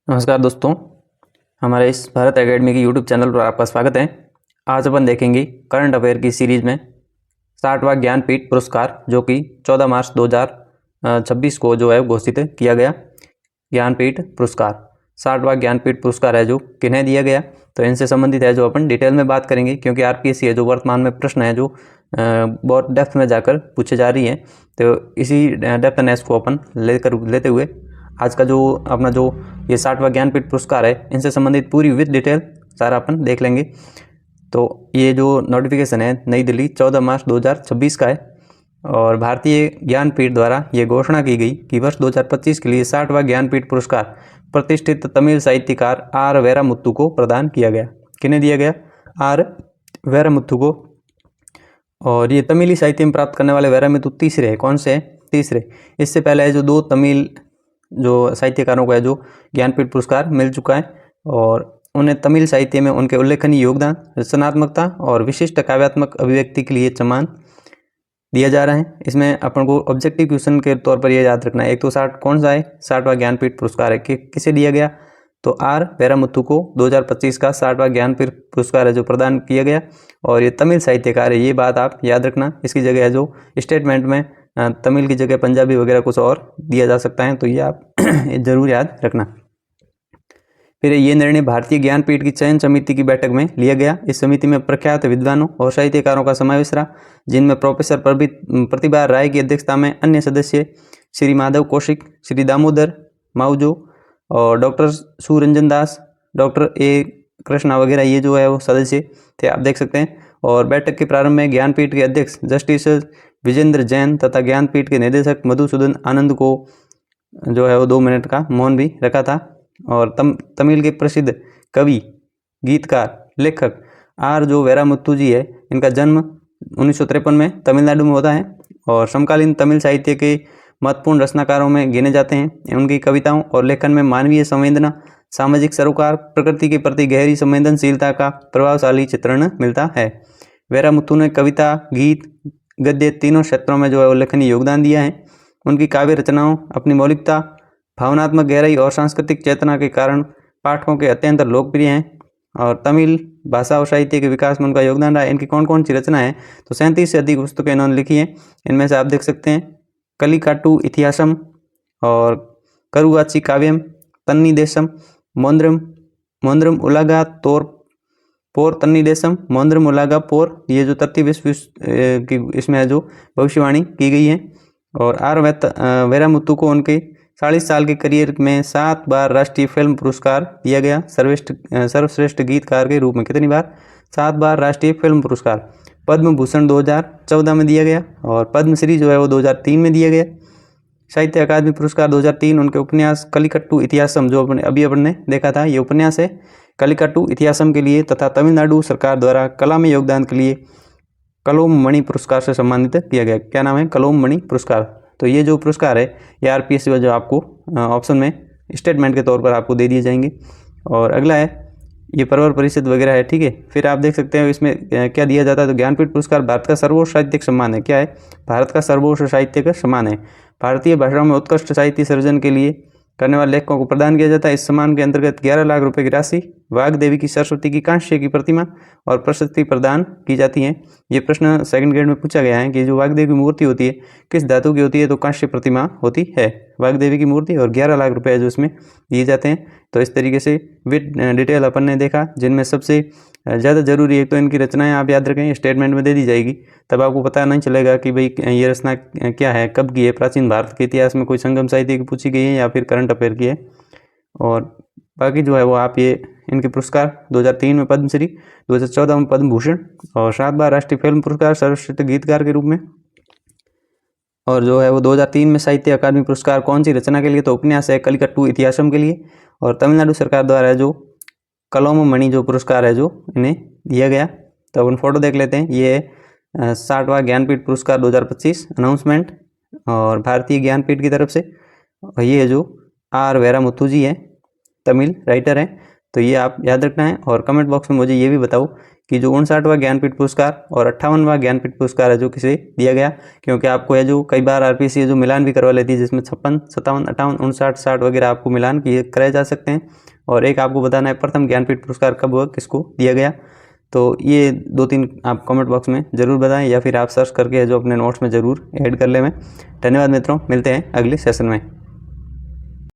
नमस्कार दोस्तों, हमारे इस भारत एकेडमी की यूट्यूब चैनल पर आपका स्वागत है। आज अपन देखेंगे करंट अफेयर की सीरीज में 60वां ज्ञानपीठ पुरस्कार जो कि 14 मार्च 2026 को जो है घोषित किया गया। ज्ञानपीठ पुरस्कार 60वां ज्ञानपीठ पुरस्कार है जो किन्हें दिया गया, तो इनसे संबंधित है जो अपन डिटेल में बात करेंगे, क्योंकि आरपीएससी है जो वर्तमान में प्रश्न है जो बहुत डेप्थ में जाकर पूछे जा रही है। तो इसी डेप्थनेस को अपन लेते हुए आज का जो अपना जो ये 60वां ज्ञानपीठ पुरस्कार है इनसे संबंधित पूरी विद डिटेल सारा अपन देख लेंगे। तो ये जो नोटिफिकेशन है नई दिल्ली 14 मार्च 2026 का है और भारतीय ज्ञानपीठ द्वारा ये घोषणा की गई कि वर्ष 2025 के लिए 60वां ज्ञानपीठ पुरस्कार प्रतिष्ठित तमिल साहित्यकार आर वेरामुत्तु को प्रदान किया गया। किन्हें दिया गया? आर वेरामुत्तु को। और ये तमिली साहित्य में प्राप्त करने वाले वेरामुत्तु तीसरे हैं। कौन से हैं? तीसरे। इससे पहले जो दो तमिल जो साहित्यकारों को है जो ज्ञानपीठ पुरस्कार मिल चुका है और उन्हें तमिल साहित्य में उनके उल्लेखनीय योगदान, रचनात्मकता और विशिष्ट काव्यात्मक अभिव्यक्ति के लिए सम्मान दिया जा रहा है। इसमें अपन को ऑब्जेक्टिव क्वेश्चन के तौर पर यह याद रखना है। एक तो 60 कौन सा है? 60वां ज्ञानपीठ पुरस्कार है कि किसे दिया गया? तो आर वेरामुत्तु को 2025 का 60वां ज्ञानपीठ पुरस्कार है जो प्रदान किया गया और ये तमिल साहित्यकार है। ये बात आप याद रखना। इसकी जगह है जो स्टेटमेंट में तमिल की जगह पंजाबी वगैरह कुछ और दिया जा सकता है, तो ये आप जरूर याद रखना। फिर ये निर्णय भारतीय ज्ञानपीठ की चयन समिति की बैठक में लिया गया। इस समिति में प्रख्यात विद्वानों और साहित्यकारों का समावेश रहा, जिनमें प्रोफेसर प्रतिभा राय की अध्यक्षता में अन्य सदस्य श्री माधव कौशिक, श्री दामोदर माउजो और doctor Suranjan Das, doctor A Krishna वगैरह ये जो है वो सदस्य थे, आप देख सकते हैं। और बैठक के प्रारंभ में ज्ञानपीठ के अध्यक्ष जस्टिस विजेंद्र जैन तथा ज्ञानपीठ के निदेशक मधुसूदन आनंद को जो है वो 2 मिनट का मौन भी रखा था। और तमिल के प्रसिद्ध कवि, गीतकार, लेखक आर जो वेरामुत्तु जी है, इनका जन्म 1953 में तमिलनाडु में होता है और समकालीन तमिल साहित्य के महत्वपूर्ण रचनाकारों में गिने जाते हैं। उनकी कविताओं और लेखन में मानवीय संवेदना, सामाजिक सरोकार, प्रकृति के प्रति गहरी संवेदनशीलता का प्रभावशाली चित्रण मिलता है। वेरामुत्तु ने कविता, गीत, गद्य तीनों क्षेत्रों में जो है उल्लेखनीय योगदान दिया है। उनकी काव्य रचनाओं अपनी मौलिकता, भावनात्मक गहराई और सांस्कृतिक चेतना के कारण पाठकों के अत्यंत लोकप्रिय हैं और तमिल भाषा और साहित्य के विकास में उनका योगदान रहा है। इनकी कौन कौन सी रचना है? तो 37 से अधिक पुस्तकें इन्होंने लिखी हैं। इनमें से आप देख सकते हैं कलिकाट्टू इतिहासम और करुआची काव्यम, तन्नी देशम, मोंद्रम उलागा तोर पोर तन्नी देशम, मोंद्रम उलागा पोर, ये जो तरतीब की इसमें है जो भविष्यवाणी की गई है। और आर वेरामुत्तु को उनके 40 साल के करियर में 7 बार राष्ट्रीय फिल्म पुरस्कार दिया गया सर्वश्रेष्ठ गीतकार के रूप में। कितनी बार? 7 बार राष्ट्रीय फिल्म पुरस्कार। पद्म भूषण 2014 में दिया गया और पद्मश्री जो है वो 2003 में दिया गया। साहित्य अकादमी पुरस्कार 2003 उनके उपन्यास कलिकट्टू इतिहासम जो अपन ने देखा था, ये उपन्यास है कलिकट्टू इतिहासम के लिए तथा तमिलनाडु सरकार द्वारा कला में योगदान के लिए कलोम मणि पुरस्कार से सम्मानित किया गया। क्या नाम है? कलोम मणि पुरस्कार। तो ये जो पुरस्कार है ये आरपीएससी जो आपको ऑप्शन में स्टेटमेंट के तौर पर आपको दे दिए जाएंगे। और अगला है ये परवर परिषद वगैरह है, ठीक है। फिर आप देख सकते हैं इसमें क्या दिया जाता है। तो ज्ञानपीठ पुरस्कार भारत का सर्वोच्च साहित्यिक सम्मान है। क्या है? भारत का सर्वोच्च साहित्यिक सम्मान है। भारतीय भाषाओं में उत्कृष्ट साहित्य सर्जन के लिए करने वाले लेखकों को प्रदान किया जाता है। इस सम्मान के अंतर्गत 11 लाख रुपए की राशि, वाग्देवी की सरस्वती की कांस्य की प्रतिमा और प्रशस्ति प्रदान की जाती है। ये प्रश्न सेकंड ग्रेड में पूछा गया है कि जो वाग्देवी की मूर्ति होती है किस धातु की होती है? तो कांस्य प्रतिमा होती है वाग्देवी की मूर्ति और 11 लाख रुपए जो इसमें दिए जाते हैं। तो इस तरीके से विद डिटेल अपन ने देखा, जिनमें सबसे ज़्यादा जरूरी है तो इनकी रचनाएं आप याद रखें, स्टेटमेंट में दे दी जाएगी, तब आपको पता नहीं चलेगा कि भाई ये रचना क्या है, कब की है, प्राचीन भारत के इतिहास में कोई संगम साहित्य की पूछी गई है या फिर करंट अफेयर की है। और बाकी जो है वो आप ये इनके पुरस्कार 2003 में पद्मश्री, 2014 में पद्म भूषण और 7 बार राष्ट्रीय फिल्म पुरस्कार सर्वश्रेष्ठ गीतकार के रूप में। और जो है वो 2003 में साहित्य अकादमी पुरस्कार कौन सी रचना के लिए? तो उपन्यास है कलिकट्टू इतिहासम के लिए। और तमिलनाडु सरकार द्वारा जो कलोम मणि जो पुरस्कार है जो इन्हें दिया गया। तो अपन फोटो देख लेते हैं। ये 60वां ज्ञानपीठ पुरस्कार 2025 अनाउंसमेंट और भारतीय ज्ञानपीठ की तरफ से। और ये जो आर वेरामुत्तु जी है, तमिल राइटर हैं, तो इनका जो है तो ये आप याद रखना है। और कमेंट बॉक्स में मुझे ये भी बताओ कि जो 59वां ज्ञानपीठ पुरस्कार और 58वां ज्ञानपीठ पुरस्कार है जो किसे दिया गया, क्योंकि आपको यह जो कई बार आरपीएससी जो मिलान भी करवा लेती है, जिसमें 56, 57, 58, 59, 60 वगैरह आपको मिलान किए कराए जा सकते हैं। और एक आपको बताना है प्रथम ज्ञानपीठ पुरस्कार कब हुआ, किसको दिया गया। तो ये 2-3 आप कमेंट बॉक्स में ज़रूर बताएं, या फिर आप सर्च करके जो अपने नोट्स में ज़रूर ऐड कर लें। धन्यवाद मित्रों, मिलते हैं अगले सेशन में।